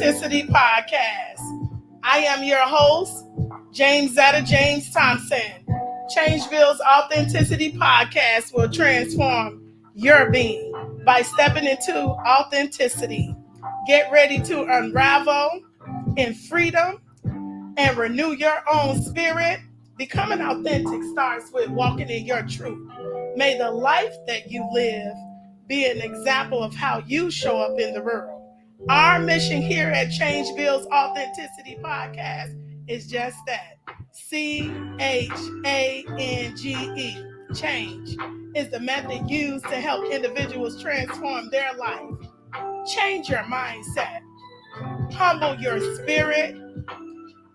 Authenticity Podcast. I am your host, James Thompson. Changeville's Authenticity Podcast will transform your being by stepping into authenticity. Get ready to unravel in freedom and renew your own spirit. Becoming authentic starts with walking in your truth. May the life that you live be an example of how you show up in the world. Our mission here at Changeville's Authenticity Podcast is just that. CHANGE. Change is the method used to help individuals transform their life. Change your mindset. Humble your spirit.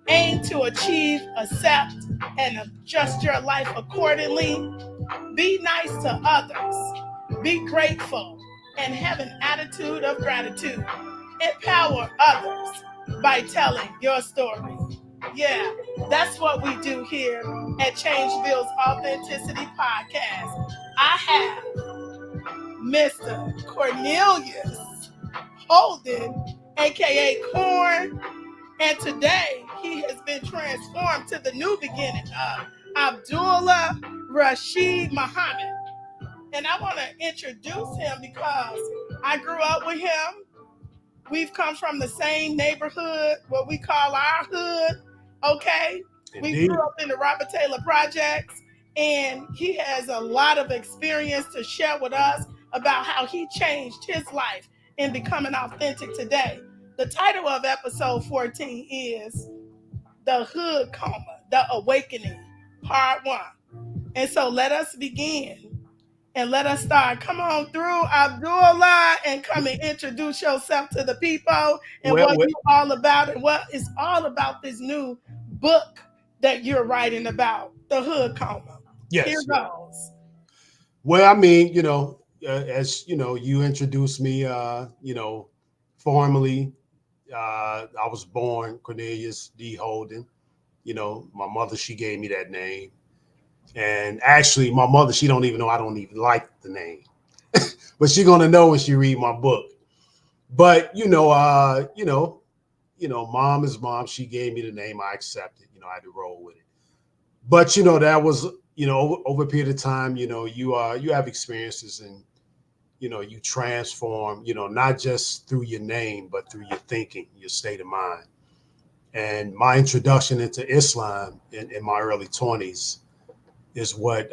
Aim to achieve, accept, and adjust your life accordingly. Be nice to others. Be grateful and have an attitude of gratitude. Empower others by telling your story. Yeah, that's what we do here at Changeville's Authenticity Podcast. I have Mr. Cornelius Holden AKA Corn. And today, he has been transformed to the new beginning of Abdullah Rasheed Muhammad. And I want to introduce him because I grew up with him. We've come from the same neighborhood, what we call our hood, okay? Indeed. We grew up in the Robert Taylor Projects, and he has a lot of experience to share with us about how he changed his life in becoming authentic today. The title of episode 14 is The Hood Coma, The Awakening, Part 1. And so let us begin and let us start. Come on through, Abdullah, and come and introduce yourself to the people and what you're all about and what is all about this new book that you're writing about, The Hood Coma. Yes. Here goes. Well, I mean, as you introduced me, formally. I was born Cornelius D. Holden. My mother, she gave me that name. And actually, my mother, she don't even know I don't even like the name. But she's gonna know when she read my book. But mom is mom. She gave me the name. I accepted. I had to roll with it. But that was over a period of time. You have experiences and you transform, not just through your name, but through your thinking, your state of mind. And my introduction into Islam in my early 20s is what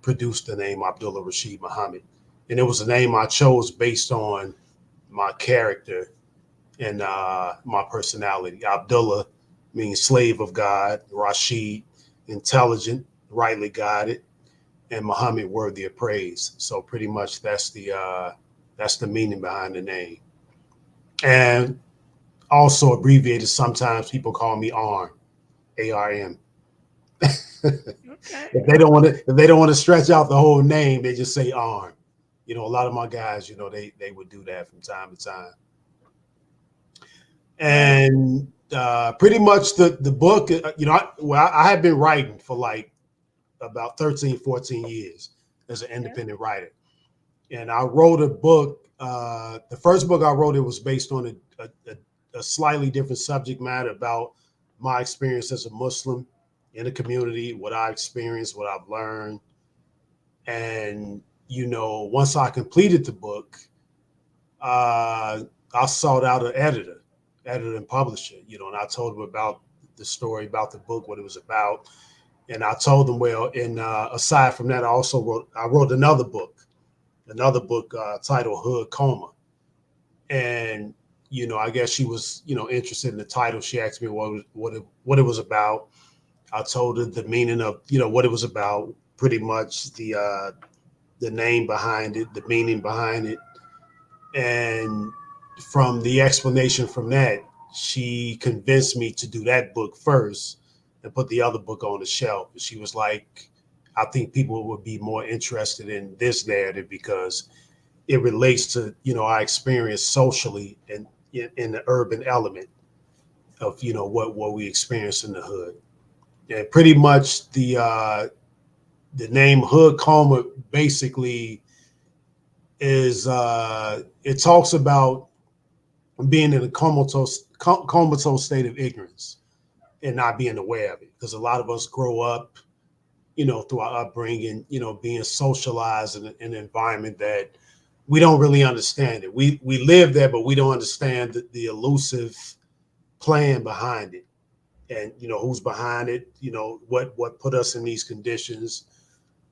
produced the name Abdullah Rasheed Muhammad. And it was a name I chose based on my character and my personality. Abdullah means slave of God, Rashid, intelligent, rightly guided, and Muhammad, worthy of praise. So pretty much that's the meaning behind the name. And also abbreviated, sometimes people call me ARM, ARM. Okay. If they don't want to stretch out the whole name, they just say ARM. A lot of my guys, they would do that from time to time. And pretty much the book, I have been writing for like about 13, 14 years as an independent writer. And I wrote a book. The first book I wrote, it was based on a slightly different subject matter about my experience as a Muslim in the community, what I experienced, what I've learned. And, once I completed the book, I sought out an editor and publisher, and I told him about the story, about the book, what it was about. And I told them, aside from that, I wrote another book titled Hood Coma. And, I guess she was, interested in the title. She asked me what it was about. I told her the meaning of, what it was about, pretty much the name behind it, the meaning behind it. And from the explanation from that, she convinced me to do that book first and put the other book on the shelf. She was like, I think people would be more interested in this narrative because it relates to, our experience socially and in the urban element of, what we experience in the hood. And pretty much the name Hood Coma basically is, it talks about being in a comatose state of ignorance and not being aware of it. Because a lot of us grow up, through our upbringing, being socialized in an environment that we don't really understand it. We live there, but we don't understand the elusive plan behind it, and who's behind it. What put us in these conditions.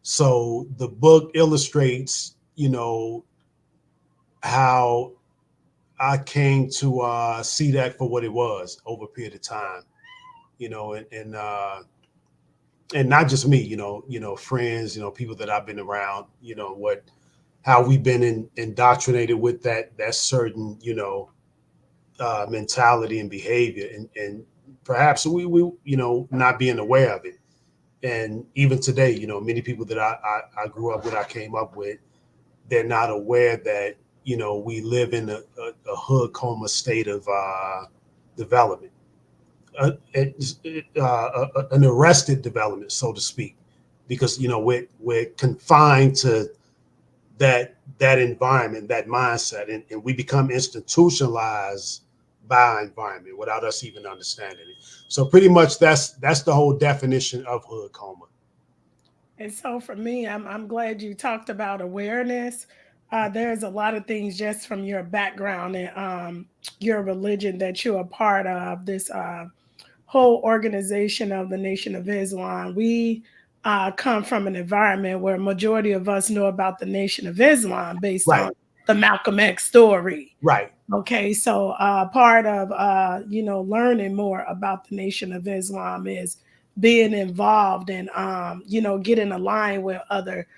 So the book illustrates, how I came to see that for what it was over a period of time, and not just me, friends, people that I've been around, how we've been indoctrinated with that certain, mentality and behavior, and perhaps we not being aware of it. And even today, many people that I grew up with, I came up with, they're not aware that we live in a hood coma state of development, an arrested development, so to speak, because we're confined to that environment, that mindset, and we become institutionalized by our environment without us even understanding it. So pretty much that's the whole definition of hood coma. And so for me, I'm glad you talked about awareness. There's a lot of things just from your background and your religion that you're a part of. This whole organization of the Nation of Islam. We come from an environment where a majority of us know about the Nation of Islam based Right, on the Malcolm X story. right. Okay, so part of learning more about the Nation of Islam is being involved and getting aligned with other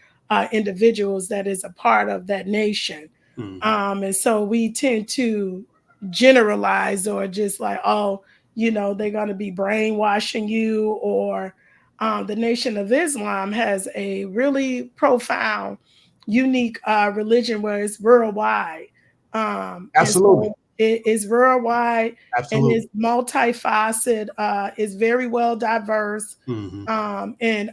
individuals that is a part of that nation. Mm-hmm. And so we tend to generalize or just like, oh, they're going to be brainwashing you, or the Nation of Islam has a really profound, unique religion where it's worldwide, and Absolutely, so it is worldwide and it's absolutely. multifaceted. It's very well diverse. Mm-hmm. And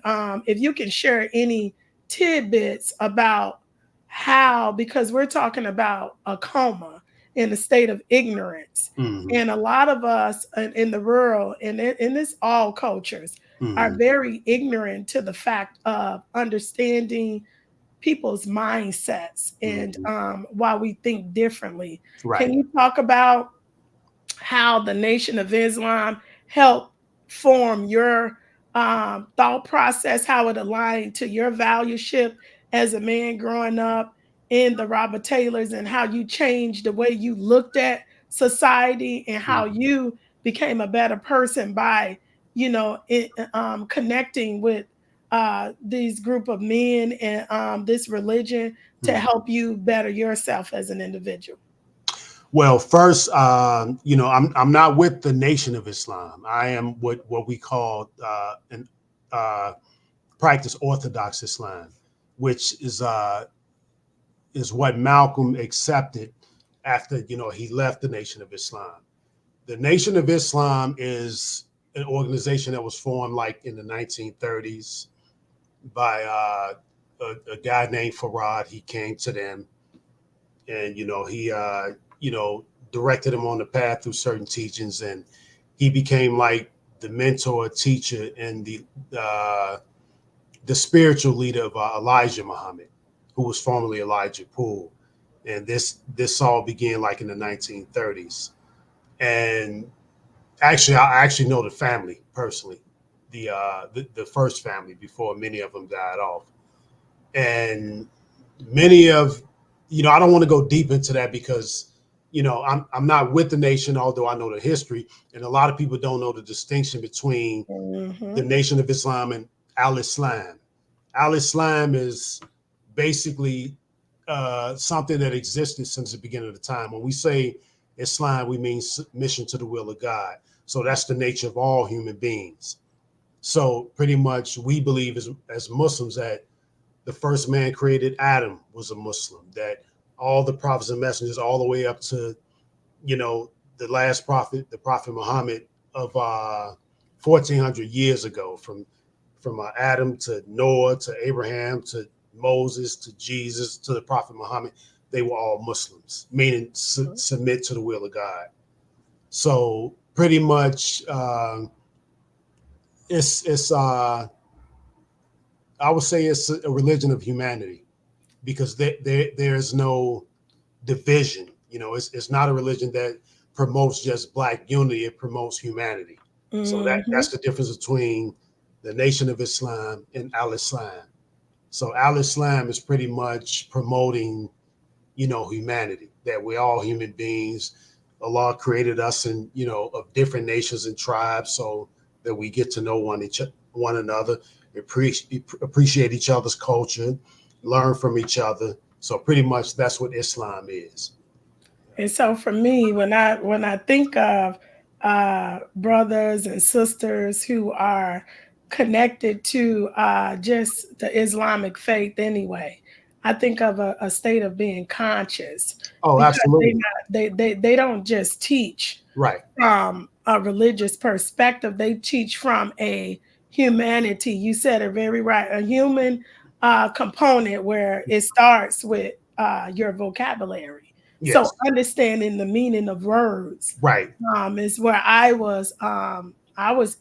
if you can share any tidbits about how, because we're talking about a coma in a state of ignorance. Mm-hmm. And a lot of us in the rural and in this all cultures are Mm-hmm. very ignorant to the fact of understanding people's mindsets and Mm-hmm. why we think differently. Can Right. you talk about how the Nation of Islam helped form your thought process, how it aligned to your valueship as a man growing up in the Robert Taylors, and how you changed the way you looked at society and how Mm-hmm. you became a better person by, connecting with these group of men and this religion to Mm-hmm. help you better yourself as an individual. Well, first, I'm not with the Nation of Islam. I am what we call an uh, practice Orthodox Islam, which is what Malcolm accepted after he left the Nation of Islam. The Nation of Islam is an organization that was formed like in the 1930s by a guy named Farad. He came to them, and he you know directed him on the path through certain teachings, and he became like the mentor, teacher, and the spiritual leader of Elijah Muhammad, who was formerly Elijah Poole. And this all began like in the 1930s. And actually, I actually know the family personally, the first family before many of them died off. And many of I don't want to go deep into that because I'm not with the nation, although I know the history, and a lot of people don't know the distinction between the Hmm. Nation of Islam and Al Islam. Al Islam is basically something that existed since the beginning of the time. When we say Islam, we mean submission to the will of God. So that's the nature of all human beings. So pretty much, we believe as Muslims that the first man created, Adam, was a Muslim. That all the prophets and messengers, all the way up to the last prophet, the Prophet Muhammad of 1400 years ago, from Adam to Noah to Abraham to Moses to Jesus to the Prophet Muhammad. they were all Muslims, meaning submit to the will of God. So pretty much, it's I would say it's a religion of humanity, because there's no division. It's not a religion that promotes just black unity. It promotes humanity. So that's the difference between the Nation of Islam and Al Islam. So Al Islam is pretty much promoting, humanity, that we're all human beings. Allah created us in, of different nations and tribes, so that we get to know one another, appreciate each other's culture, learn from each other. So pretty much that's what Islam is. And so for me, when I think of brothers and sisters who are connected to just the Islamic faith anyway, I think of a state of being conscious, Oh, because absolutely. they don't just teach Right. from a religious perspective. They teach from a humanity. You said it very right. A human component, where it starts with your vocabulary. So Yes. understanding the meaning of words Right. is where I was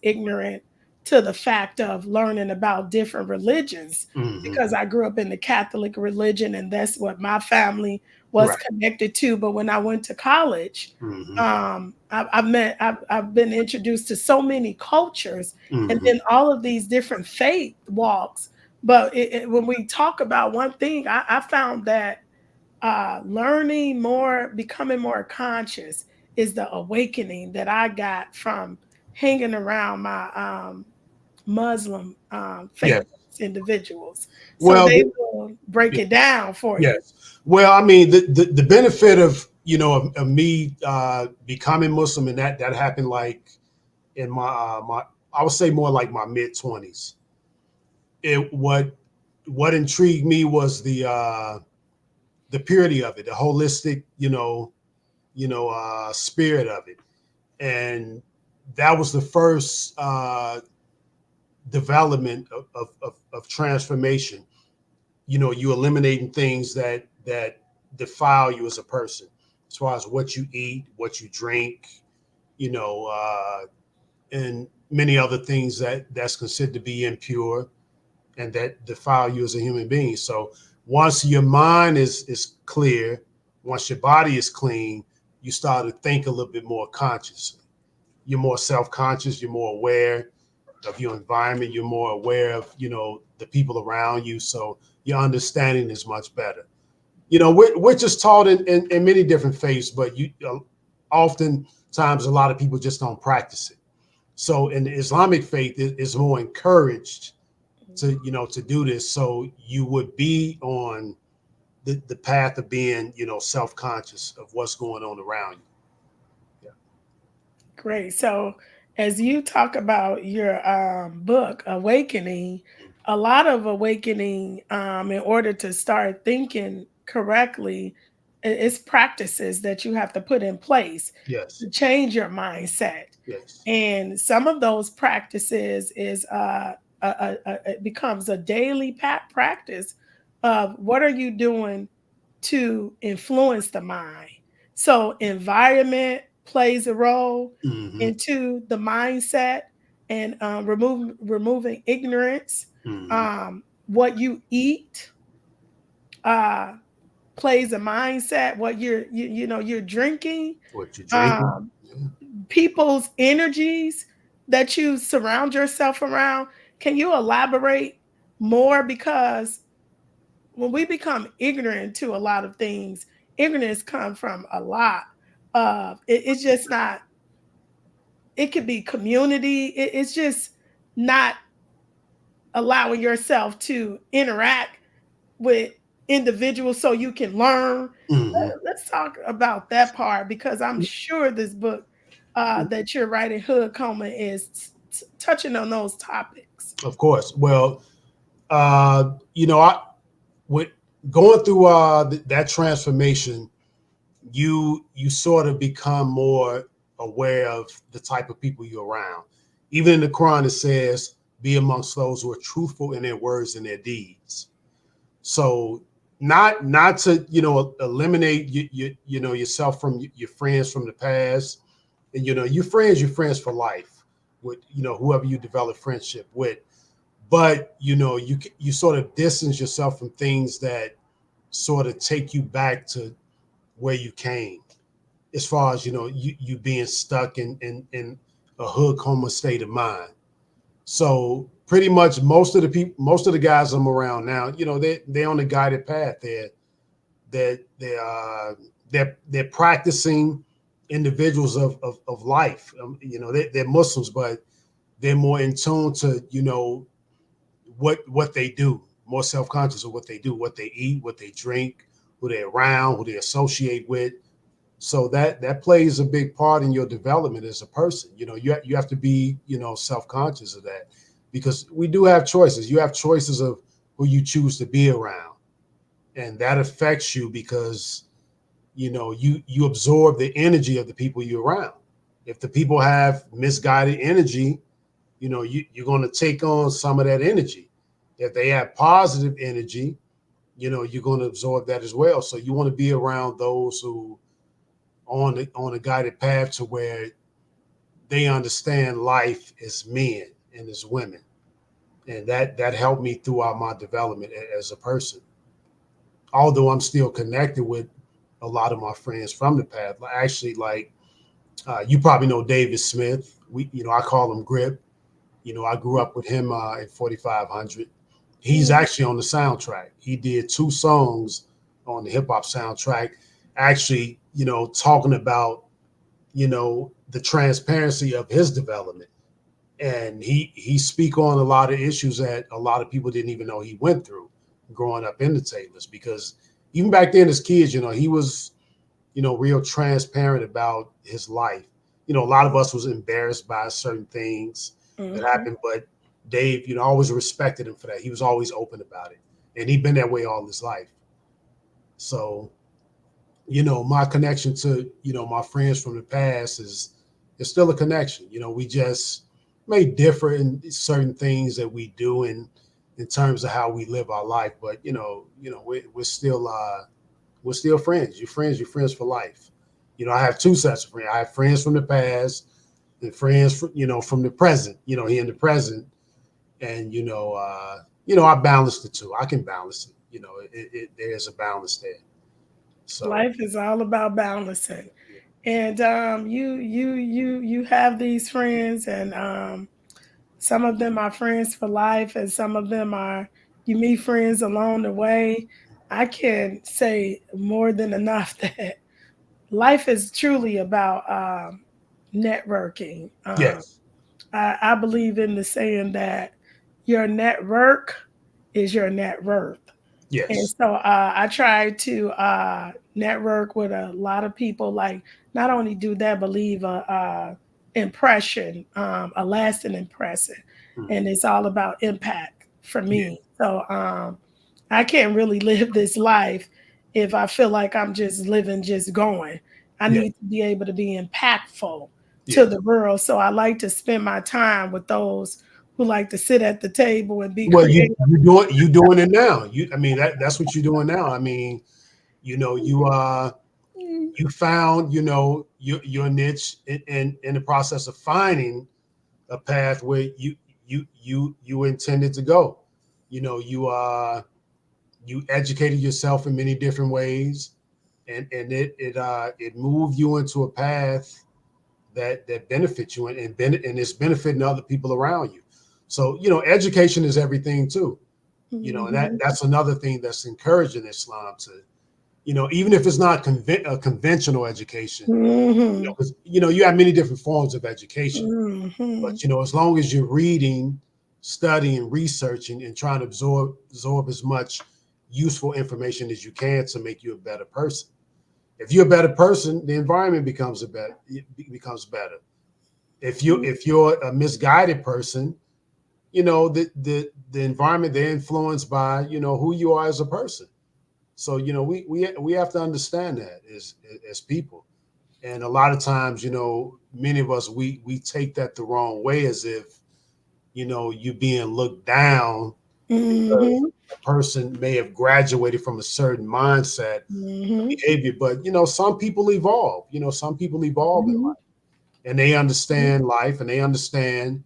ignorant to the fact of learning about different religions, Mm-hmm. because I grew up in the Catholic religion and that's what my family was Right. connected to. But when I went to college, Mm-hmm. I've been introduced to so many cultures, and Mm-hmm. then all of these different faith walks. But when we talk about one thing, I found that learning more, becoming more conscious, is the awakening that I got from hanging around my Muslim faith Yes. individuals. So Well, they will break it down for you. yes. Well, I mean, the benefit of of me becoming Muslim, and that happened like in my I would say more like my mid-20s. It what intrigued me was the purity of it, the holistic, spirit of it, and that was the first development of transformation. You eliminating things that defile you as a person, as far as what you eat, what you drink, you know, and many other things that's considered to be impure and that defile you as a human being. So once your mind is clear, once your body is clean, you start to think a little bit more consciously. You're more self-conscious, you're more aware of your environment, you're more aware of, the people around you. So your understanding is much better. We're just taught in many different faiths, but oftentimes a lot of people just don't practice it. So in the Islamic faith, it is more encouraged to do this. So you would be on the path of being, self-conscious of what's going on around you. Yeah. Great. So, as you talk about your book, Awakening, a lot of awakening, in order to start thinking correctly, it's practices that you have to put in place Yes. to change your mindset. Yes. And some of those practices is it becomes a daily practice of what are you doing to influence the mind. So environment plays a role Mm-hmm. into the mindset, and removing ignorance. Mm-hmm. What you eat uh, plays a mindset. What you're drinking, What you're drinking. um, Yeah. people's energies that you surround yourself around. Can you elaborate more? Because when we become ignorant to a lot of things, ignorance comes from a lot of it's just not. It could be community. It's just not allowing yourself to interact with individuals so you can learn. Mm-hmm. Let's talk about that part, because I'm sure this book that you're writing, Hood Coma, is touching on those topics. Of course. Well, I with going through that transformation, you sort of become more aware of the type of people you're around. Even in the Quran, it says, "Be amongst those who are truthful in their words and their deeds." So not to eliminate yourself from your friends from the past, and your friends for life with whoever you develop friendship with, but you sort of distance yourself from things that sort of take you back to where you came, as far as you being stuck in a hood coma state of mind. So pretty much most of the guys I'm around now, they're on a guided path. They're they're uh, they're practicing individuals of life. They're Muslims, but they're more in tune to what they do, more self conscious of what they do, what they eat, what they drink, who they're around, who they associate with. So that plays a big part in your development as a person. You have to be self conscious of that, because we do have choices. You have choices of who you choose to be around, and that affects you because you absorb the energy of the people you're around. If the people have misguided energy, you're going to take on some of that energy. If they have positive energy, you're going to absorb that as well. So you want to be around those who on a guided path to where they understand life as men and as women, and that helped me throughout my development as a person. Although I'm still connected with a lot of my friends from the past, actually, like you probably know David Smith. I call him Grip. I grew up with him at 4500. He's Mm. actually on the soundtrack. He did 2 songs on the hip hop soundtrack, actually, talking about, the transparency of his development. And he speak on a lot of issues that a lot of people didn't even know he went through growing up in the Taylors, because even back then as kids, he was, real transparent about his life. A lot of us was embarrassed by certain things that Mhm. happened, but Dave, always respected him for that. He was always open about it. And he'd been that way all his life. So, my connection to, my friends from the past is still a connection. We just may differ in certain things that we do in terms of how we live our life, but we're still friends. You're friends for life. I have 2 sets of friends. I have friends from the past and friends from the present, here in the present. And I balance the two. I can balance it. There's a balance there. So Life is all about balancing. And you have these friends, and some of them are friends for life, and some of them are you meet friends along the way. I can say more than enough that life is truly about networking. yes, I believe in the saying that your network is your net worth. And yes, so I try to network with a lot of people. Like, not only do that, but leave a impression, a lasting impression, mm, and it's all about impact for yeah, me. So I can't really live this life if I feel like I'm just living, just going. I yeah, need to be able to be impactful to yeah. the world. So I like to spend my time with those who like to sit at the table and be Well, creative. you doing it now. I mean that's what you're doing now. I mean, you found your niche in the process of finding a path where you intended to go. You educated yourself in many different ways, and it moved you into a path that benefits you, and it's benefiting other people around you. So education is everything too. And Mhm. that's another thing that's encouraged in Islam to, even if it's not a conventional education, Mhm. because you have many different forms of education, Mhm. but as long as you're reading, studying, researching, and trying to absorb as much useful information as you can to make you a better person. If you're a better person, the environment becomes better. If you're a misguided person, the environment they're influenced by, who you are as a person. So we have to understand that as people. And a lot of times, many of us we take that the wrong way, as if you're being looked down because Mhm. a person may have graduated from a certain mindset Mm-hmm. behavior, but some people evolve. Some people evolve in Mm-hmm. life, and they understand life, and they understand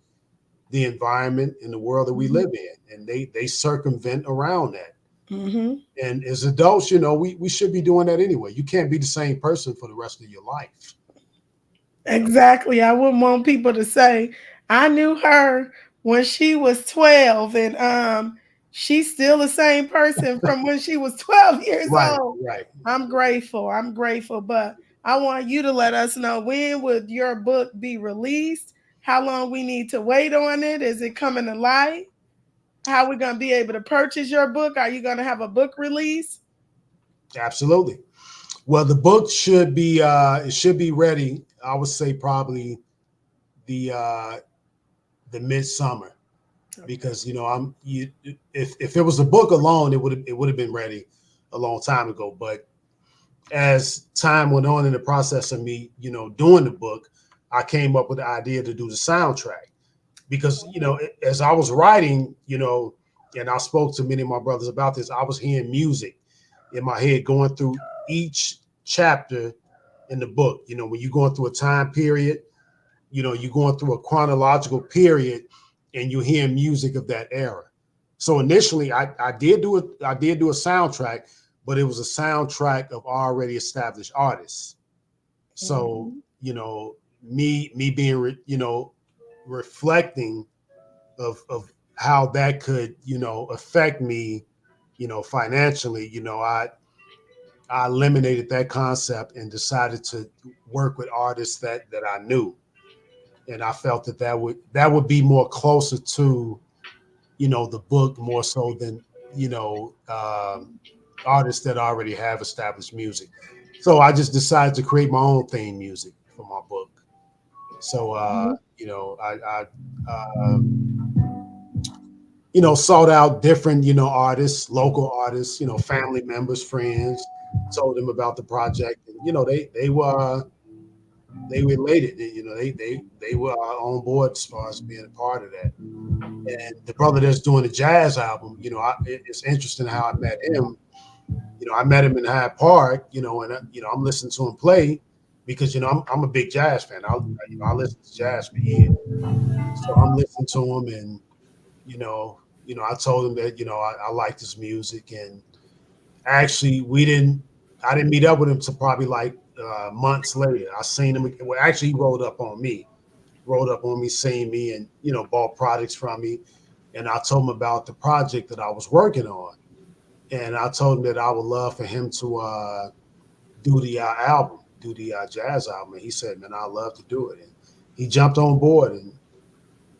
the environment and the world that we Mm-hmm. live in, and they circumvent around that. Mm-hmm. And as adults, we should be doing that anyway. You can't be the same person for the rest of your life. Exactly. I wouldn't want people to say, I knew her when she was 12 and she's still the same person from when she was 12 years Right, old. right. I'm grateful. I'm grateful. But I want you to let us know, when would your book be released? How long we need to wait on it? Is it coming to light? How we gonna be able to purchase your book? Are you gonna have a book release? Absolutely. Well, the book should be it should be ready. I would say probably the uh, the midsummer, Okay. because if it was a book alone, it would have been ready a long time ago. But as time went on in the process of me, doing the book, I came up with the idea to do the soundtrack, because as I was writing, and I spoke to many of my brothers about this, I was hearing music in my head going through each chapter in the book. When you're going through a time period, you're going through a chronological period, and you hear music of that era. So initially, I did do a soundtrack, but it was a soundtrack of already established artists. So Mhm. me being reflecting of how that could affect me financially. I eliminated that concept and decided to work with artists that I knew, and I felt that would be more closer to the book, more so than artists that already have established music. So I just decided to create my own theme music for my book. So I sought out different artists, local artists, family members, friends, told them about the project, and they related. They were on board as far as being a part of that. And the brother that's doing the jazz album, it's interesting how I met him. I met him in Hyde Park, and I'm listening to him play, because I'm a big jazz fan. I listen to jazz for years, so I'm listening to him, and you know, I told him that I like his music, and actually I didn't meet up with him until probably like months later. I seen him. Well, actually, he rolled up on me, seeing me, and bought products from me. And I told him about the project that I was working on, and I told him that I would love for him to do the album, do the jazz album. And he said, "Man, I'd love to do it." And he jumped on board,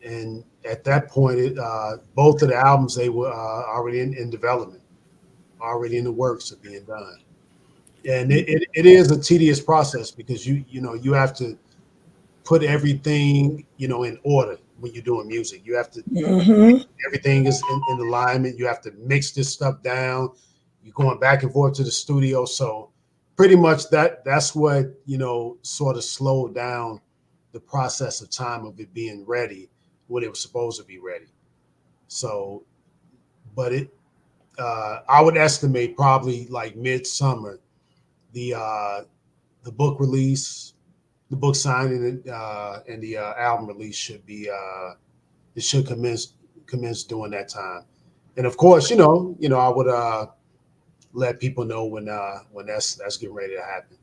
and at that point, both of the albums, they were already in development, already in the works of being done. And it is a tedious process, because you have to put everything in order when you're doing music. You have to Mhm. everything is in alignment. You have to mix this stuff down. You're going back and forth to the studio. So pretty much that's what sort of slowed down the process of time of it being ready when it was supposed to be ready. So, but I would estimate probably like midsummer, the uh, the book release, the book signing, and the album release should be it should commence during that time. And of course, I would let people know when that's getting ready to happen.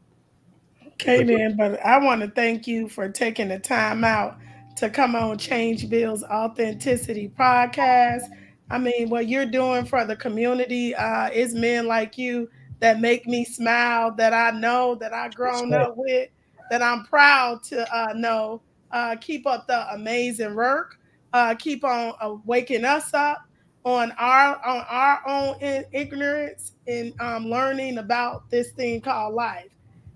Okay, then, but I want to thank you for taking the time out to come on Change Bill's Authenticity podcast. I mean, what you're doing for the community is men like you that make me smile, that I know, that I've grown Respect. up with, that I'm proud to know. Keep up the amazing work. Keep on waking us up on our own ignorance and learning about this thing called life.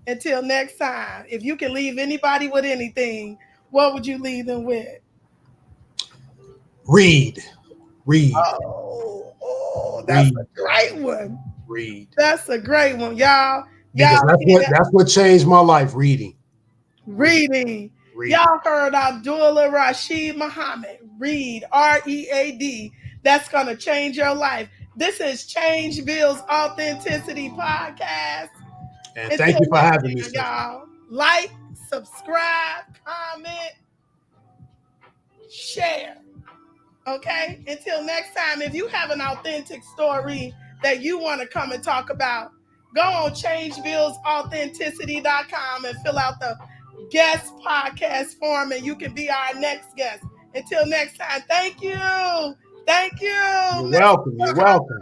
Until next time, if you can leave anybody with anything, what would you leave them with? Read, read, That's read, a great one. read. That's a great one, y'all. Y'all Because that's see what that? that's what changed my life. Reading, Reading. reading. Y'all heard Abdullah Rasheed Muhammad. Read, READ. That's going to change your life. This is Change Bill's Authenticity Podcast. And thank you for having me, sister. Y'all. Like, subscribe, comment, share. Okay? Until next time, if you have an authentic story that you want to come and talk about, go on changebillsauthenticity.com and fill out the guest podcast form and you can be our next guest. Until next time, thank you. Thank you. You're welcome. You're welcome.